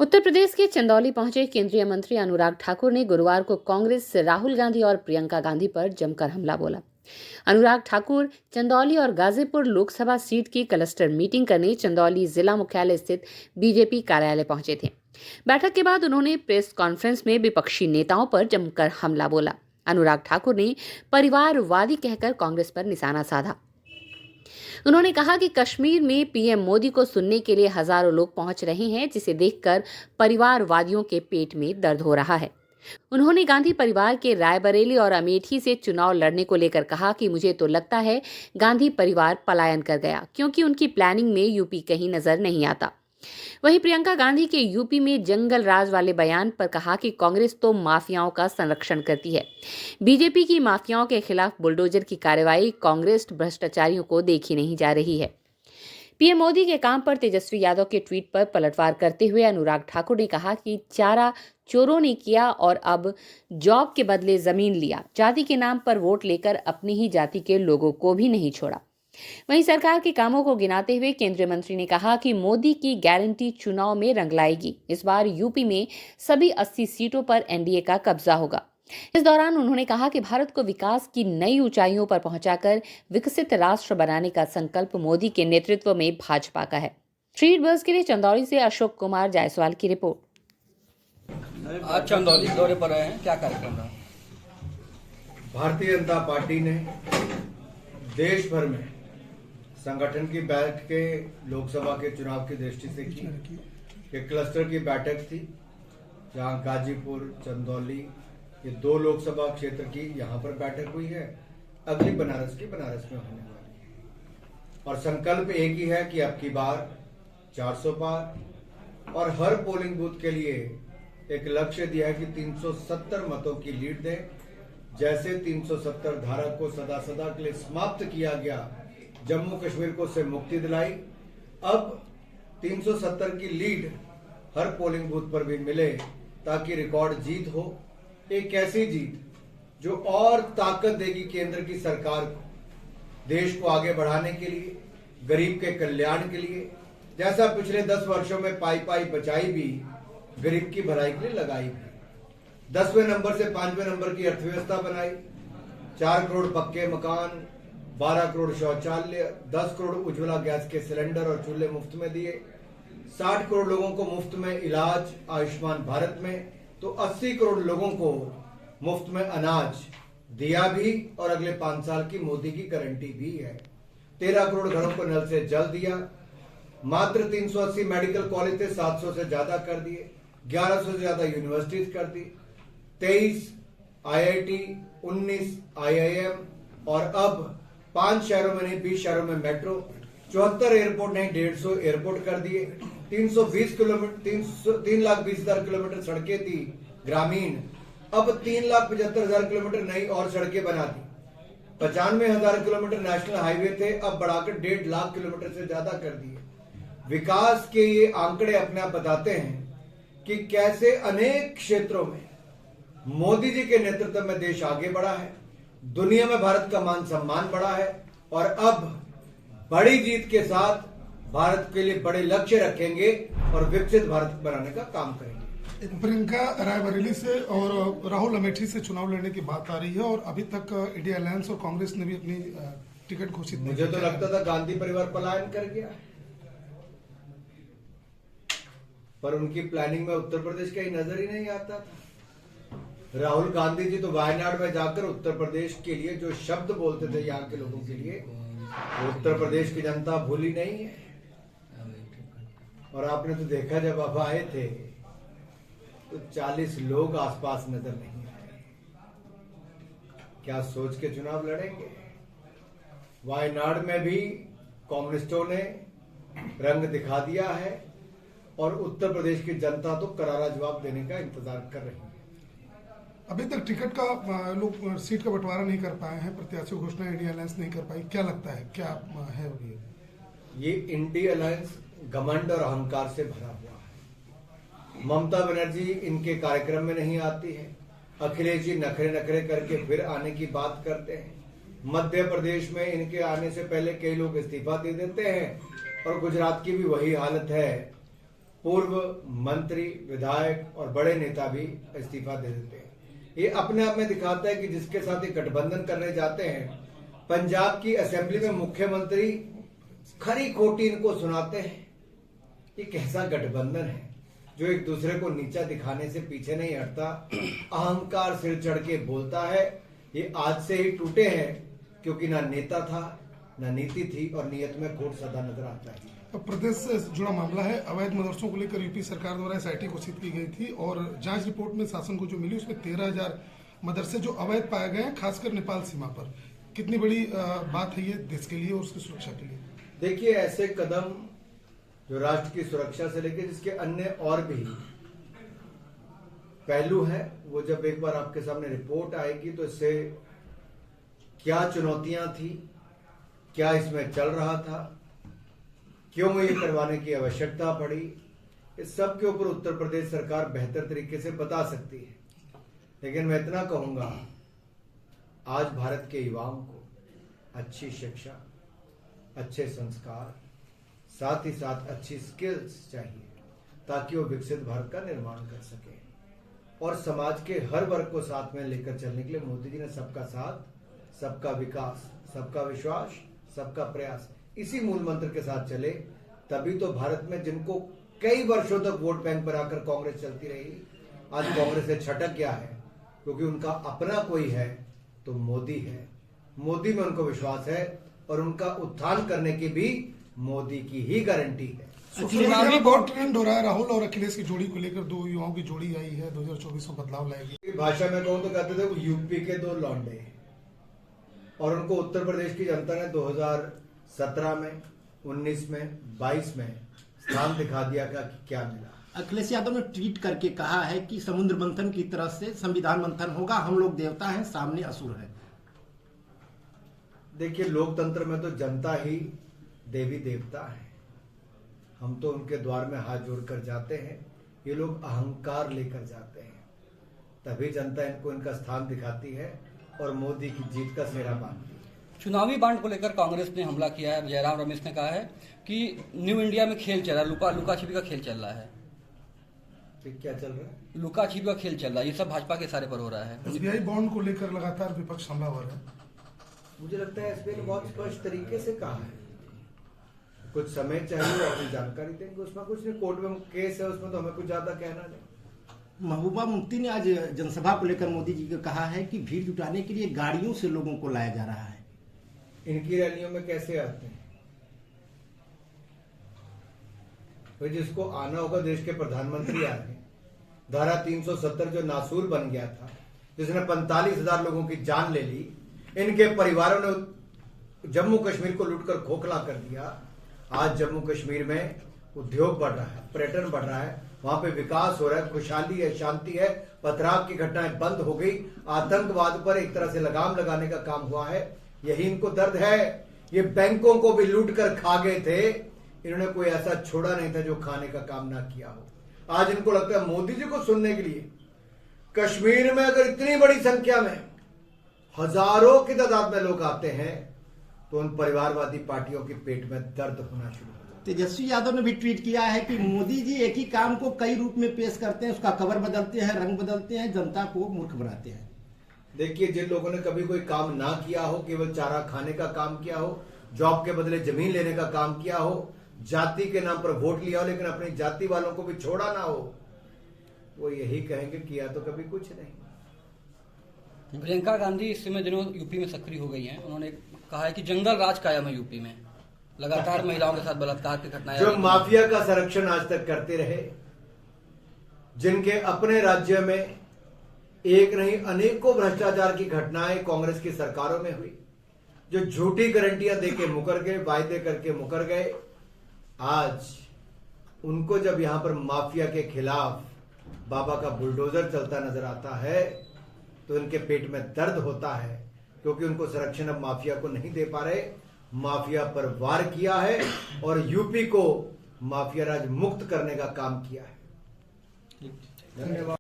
उत्तर प्रदेश के चंदौली पहुंचे केंद्रीय मंत्री अनुराग ठाकुर ने गुरुवार को कांग्रेस राहुल गांधी और प्रियंका गांधी पर जमकर हमला बोला। अनुराग ठाकुर चंदौली और गाजीपुर लोकसभा सीट की क्लस्टर मीटिंग करने चंदौली जिला मुख्यालय स्थित बीजेपी कार्यालय पहुंचे थे। बैठक के बाद उन्होंने प्रेस कॉन्फ्रेंस में विपक्षी नेताओं पर जमकर हमला बोला। अनुराग ठाकुर ने परिवारवादी कहकर कांग्रेस पर निशाना साधा। उन्होंने कहा कि कश्मीर में पीएम मोदी को सुनने के लिए हजारों लोग पहुंच रहे हैं, जिसे देखकर परिवारवादियों के पेट में दर्द हो रहा है। उन्होंने गांधी परिवार के रायबरेली और अमेठी से चुनाव लड़ने को लेकर कहा कि मुझे तो लगता है गांधी परिवार पलायन कर गया, क्योंकि उनकी प्लानिंग में यूपी कहीं नजर नहीं आता। वहीं प्रियंका गांधी के यूपी में जंगल राज वाले बयान पर कहा कि कांग्रेस तो माफियाओं का संरक्षण करती है। बीजेपी की माफियाओं के खिलाफ बुलडोजर की कार्रवाई कांग्रेस भ्रष्टाचारियों को देखी नहीं जा रही है। पीएम मोदी के काम पर तेजस्वी यादव के ट्वीट पर पलटवार करते हुए अनुराग ठाकुर ने कहा कि चारा चोरों ने किया और अब जॉब के बदले जमीन लिया। जाति के नाम पर वोट लेकर अपनी ही जाति के लोगों को भी नहीं छोड़ा। वहीं सरकार के कामों को गिनाते हुए केंद्रीय मंत्री ने कहा कि मोदी की गारंटी चुनाव में रंग लाएगी। इस बार यूपी में सभी 80 सीटों पर एनडीए का कब्जा होगा। इस दौरान उन्होंने कहा कि भारत को विकास की नई ऊंचाइयों पर पहुंचाकर विकसित राष्ट्र बनाने का संकल्प मोदी के नेतृत्व में भाजपा का है। स्ट्रीट बस के लिए चंदौली से अशोक कुमार जायसवाल की रिपोर्ट। आज चंदौली दौरे पर आए हैं, क्या कार्यक्रम रहा? भारतीय जनता पार्टी ने देश भर में संगठन की बैठकें लोकसभा के चुनाव की दृष्टि से की। एक क्लस्टर की बैठक थी जहां गाजीपुर, चंदौली, ये 2 लोकसभा क्षेत्र की यहां पर बैठक हुई है। अगली बनारस में होने वाली है और संकल्प एक ही है कि अब की बार 400 पार और हर पोलिंग बूथ के लिए एक लक्ष्य दिया है कि 370 मतों की लीड दें। जैसे 370 धारा को सदा के लिए समाप्त किया गया, जम्मू कश्मीर को उससे मुक्ति दिलाई, अब 370 की लीड हर पोलिंग बूथ पर भी मिले ताकि रिकॉर्ड जीत हो। एक ऐसी जीत जो और ताकत देगी केंद्र की सरकार को, देश को आगे बढ़ाने के लिए, गरीब के कल्याण के लिए। जैसा पिछले 10 वर्षों में पाई बचाई भी, गरीब की भलाई के लिए लगाई भी। 10वें नंबर से 5वें नंबर की अर्थव्यवस्था बनाई। 4 करोड़ पक्के मकान, 12 करोड़ शौचालय, 10 करोड़ उज्ज्वला गैस के सिलेंडर और चूल्हे मुफ्त में दिए। 60 करोड़ लोगों को मुफ्त में इलाज आयुष्मान भारत में, तो 80 करोड़ लोगों को मुफ्त में अनाज दिया भी और अगले 5 साल की मोदी की गारंटी भी है। 13 करोड़ घरों को नल से जल दिया। मात्र 380 मेडिकल कॉलेज थे, 700 से ज्यादा कर दिए। 1100 से ज्यादा यूनिवर्सिटीज कर दी। 23 IIT, 19 IIM और अब 5 शहरों में नहीं 20 शहरों में मेट्रो। 74 एयरपोर्ट नहीं 150 एयरपोर्ट कर दिए। 320 किलोमीटर 3,20,000 किलोमीटर सड़कें थी ग्रामीण, अब 3,75,000 किलोमीटर नई और सड़कें बना दी। 95,000 किलोमीटर नेशनल हाईवे थे, अब बढ़ाकर 1.5 लाख किलोमीटर से ज्यादा कर दिए। विकास के ये आंकड़े अपने आप बताते हैं कि कैसे अनेक क्षेत्रों में मोदी जी के नेतृत्व में देश आगे बढ़ा है। दुनिया में भारत का मान सम्मान बढ़ा है और अब बड़ी जीत के साथ भारत के लिए बड़े लक्ष्य रखेंगे और विकसित भारत बनाने का काम करेंगे। प्रियंका रायबरेली से और राहुल अमेठी से चुनाव लड़ने की बात आ रही है और अभी तक इंडिया अलायंस और कांग्रेस ने भी अपनी टिकट घोषित नहीं। मुझे तो लगता था गांधी परिवार पलायन कर गया, पर उनकी प्लानिंग में उत्तर प्रदेश कहीं नजर ही नहीं आता था। राहुल गांधी जी तो वायनाड में जाकर उत्तर प्रदेश के लिए जो शब्द बोलते थे यहाँ के लोगों के लिए, उत्तर प्रदेश की जनता भूली नहीं है। और आपने तो देखा जब आप आए थे तो 40 लोग आसपास नजर नहीं आए। क्या सोच के चुनाव लड़ेंगे? वायनाड में भी कांग्रेसियों ने रंग दिखा दिया है और उत्तर प्रदेश की जनता तो करारा जवाब देने का इंतजार कर रही है। अभी तक टिकट का लोग सीट का बंटवारा नहीं कर पाए हैं, प्रत्याशी घोषणा इंडिया अलायंस नहीं कर पाई। क्या लगता है क्या है ये इंडिया अलायंस घमंड और अहंकार से भरा हुआ है। ममता बनर्जी इनके कार्यक्रम में नहीं आती है। अखिलेश जी नखरे करके फिर आने की बात करते हैं। मध्य प्रदेश में इनके आने से पहले कई लोग इस्तीफा दे देते हैं और गुजरात की भी वही हालत है। पूर्व मंत्री, विधायक और बड़े नेता भी इस्तीफा दे देते हैं। ये अपने आप में दिखाता है कि जिसके साथ ये गठबंधन करने जाते हैं, पंजाब की असेंबली में मुख्यमंत्री खरी खोटी इनको सुनाते हैं। ये कैसा गठबंधन है जो एक दूसरे को नीचा दिखाने से पीछे नहीं हटता, अहंकार सिर चढ़ के बोलता है। ये आज से ही टूटे हैं, क्योंकि ना नेता था, ना नीति थी, और नियत में खोट सदा नजर आता है। प्रदेश से जुड़ा मामला है। अवैध मदरसों को लेकर यूपी सरकार द्वारा एसआईटी घोषित की गई थी और जांच रिपोर्ट में शासन को जो मिली उसमें 13,000 मदरसे जो अवैध पाए गए हैं, खासकर नेपाल सीमा पर। कितनी बड़ी बात है ये देश के लिए और उसकी सुरक्षा के लिए? देखिए, ऐसे कदम जो राष्ट्र की सुरक्षा से लेकर जिसके अन्य और भी पहलू हैं, वो जब एक बार आपके सामने रिपोर्ट आएगी तो इससे क्या चुनौतियां थी, क्या इसमें चल रहा था, क्यों ये करवाने की आवश्यकता पड़ी, इस सब के ऊपर उत्तर प्रदेश सरकार बेहतर तरीके से बता सकती है। लेकिन मैं इतना कहूंगा, आज भारत के युवाओं को अच्छी शिक्षा, अच्छे संस्कार, साथ ही साथ अच्छी स्किल्स चाहिए ताकि वो विकसित भारत का निर्माण कर सके। और समाज के हर वर्ग को साथ में लेकर चलने के लिए मोदी जी ने सबका साथ, सबका विकास, सबका विश्वास, सबका प्रयास, इसी मूल मंत्र के साथ चले, तभी तो भारत में जिनको कई वर्षों तक वोट बैंक पर आकर कांग्रेस चलती रही, आज कांग्रेस से छटक गया है, क्योंकि उनका अपना कोई है तो मोदी है। मोदी में उनको विश्वास है और उनका उत्थान करने की भी मोदी की ही गारंटी है। सोशल मीडिया में बहुत ट्रेंड हो रहा है। राहुल और अखिलेश की जोड़ी को लेकर, दो युवाओं की जोड़ी आई है, 2024 में बदलाव लाएगी। भाषा में कहूं तो कहते थे वो यूपी के दो लौंडे, और उनको उत्तर प्रदेश की जनता ने 2017 में, 19 में, 22 में स्थान दिखा दिया कि क्या मिला। अखिलेश यादव ने ट्वीट करके कहा है कि समुद्र मंथन की तरह से संविधान मंथन होगा, हम लोग देवता हैं, सामने असुर है। देखिए, लोकतंत्र में तो जनता ही देवी देवता है। हम तो उनके द्वार में हाथ जोड़कर जाते हैं, ये लोग अहंकार लेकर जाते हैं, तभी जनता इनको इनका स्थान दिखाती है और मोदी की जीत का सेहरा बांधती है। चुनावी बांड को लेकर कांग्रेस ने हमला किया है। जयराम रमेश ने कहा है कि न्यू इंडिया में खेल चल रहा है, लुका छिपी का खेल चल रहा है। क्या चल रहा है? लुका छिपी का खेल चल रहा है। ये सब भाजपा के इशारे पर हो रहा है। एसबीआई बॉन्ड को लेकर लगातार विपक्ष हमलावर है। मुझे लगता है एसबीआई ने बहुत स्पष्ट तरीके से कहा है, कुछ समय चाहिए और जानकारी देंगे। उसमें कुछ नहीं, कोर्ट में केस है, उसमें तो हमें कुछ ज्यादा कहना नहीं। महबूबा मुफ्ती ने आज जनसभा को लेकर मोदी जी को कहा है कि भीड़ जुटाने के लिए गाड़ियों से लोगों को लाया जा रहा है। इनकी रैलियों में कैसे आते हैं? तो जिसको आना होगा, देश के प्रधानमंत्री आ रहे हैं। धारा 370 जो नासूर बन गया था, जिसने 45,000 लोगों की जान ले ली, इनके परिवारों ने जम्मू कश्मीर को लूटकर खोखला कर दिया। आज जम्मू कश्मीर में उद्योग बढ़ रहा है, पर्यटन बढ़ रहा है, वहां पे विकास हो रहा है, खुशहाली है, शांति है, पथराव की घटनाएं बंद हो गई, आतंकवाद पर एक तरह से लगाम लगाने का काम हुआ है। यही इनको दर्द है। ये बैंकों को भी लूट कर खा गए थे, इन्होंने कोई ऐसा छोड़ा नहीं था जो खाने का काम ना किया हो। आज इनको लगता है मोदी जी को सुनने के लिए कश्मीर में अगर इतनी बड़ी संख्या में हजारों की तादाद में लोग आते हैं, तो उन परिवारवादी पार्टियों के पेट में दर्द होना शुरू हो जाता है। तेजस्वी यादव ने भी ट्वीट किया है कि मोदी जी एक ही काम को कई रूप में पेश करते हैं, उसका कवर बदलते हैं, रंग बदलते हैं, जनता को मूर्ख बनाते हैं। देखिए, जिन लोगों ने कभी कोई काम ना किया हो, केवल चारा खाने का काम किया हो, जॉब के बदले जमीन लेने का काम किया हो, जाति के नाम पर वोट लिया हो लेकिन अपनी जाति वालों को भी छोड़ा ना हो, वो यही कहेंगे किया तो कभी कुछ नहीं। प्रियंका गांधी इस समय दिनों यूपी में सक्रिय हो गई हैं। उन्होंने कहा है कि जंगल राज कायम है यूपी में, लगातार महिलाओं के साथ बलात्कार की घटनाएं। जो माफिया का संरक्षण आज तक करते रहे, जिनके अपने राज्य में एक नहीं अनेकों भ्रष्टाचार की घटनाएं कांग्रेस की सरकारों में हुई, जो झूठी गारंटियां देके मुकर गए, वायदे करके मुकर गए, आज उनको जब यहां पर माफिया के खिलाफ बाबा का बुलडोजर चलता नजर आता है, तो इनके पेट में दर्द होता है, क्योंकि उनको संरक्षण अब माफिया को नहीं दे पा रहे। माफिया पर वार किया है और यूपी को माफिया राज मुक्त करने का काम किया है। धन्यवाद।